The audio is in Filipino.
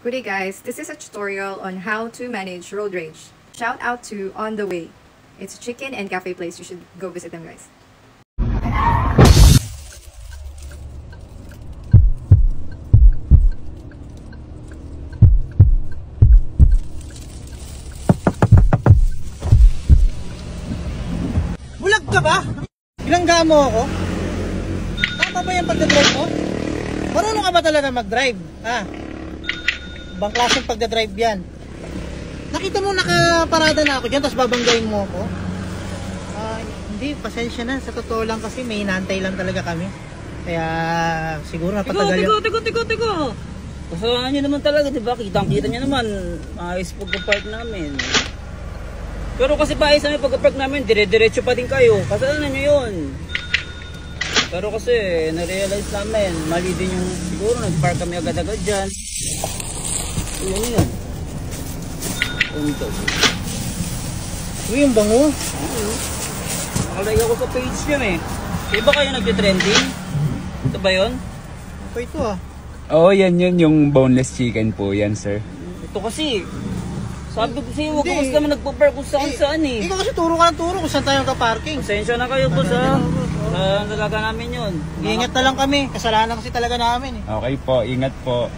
Good day guys, this is a tutorial on how to manage road rage. Shout out to On The Way. It's a chicken and cafe place, you should go visit them guys. Bulag ka ba? Bilangga mo ako? Tama ba yung pagdadrive mo? Marunong ka ba talaga mag-drive? Ibang klaseng pagdadrive yan. Nakita mo nakaparada na ako dyan, tapos babanggain mo ako? Hindi, pasensya na. Sa totoo lang kasi may inaantay lang talaga kami. Kaya siguro napatagal yun. Tiko! Kasalanan nyo naman talaga, diba? Kitang-kita nyo naman. Maayos pagka-park namin. Pero kasi paayos namin pagka-park namin, dire-diretso pa din kayo. Kasalanan nyo yun. Pero kasi, na-realize namin, mali din yung siguro, nag-park kami agad-agad dyan. Yun. Uy, yung bango. Nakalike ako sa page nyo eh. Di ba kayo nag-trending? Ito ba yun? Apa ito Oo, yan yung boneless chicken po yan, sir. Ito kasi, sabi ko sa'yo, huwag ka naman nagpa-park kung saan eh. Ikaw kasi turo ka ng turo kung saan tayo ka-parking. Pasensya na kayo po sa talaga namin yun. Ingat na lang kami, kasalanan kasi talaga namin eh. Okay po, ingat po.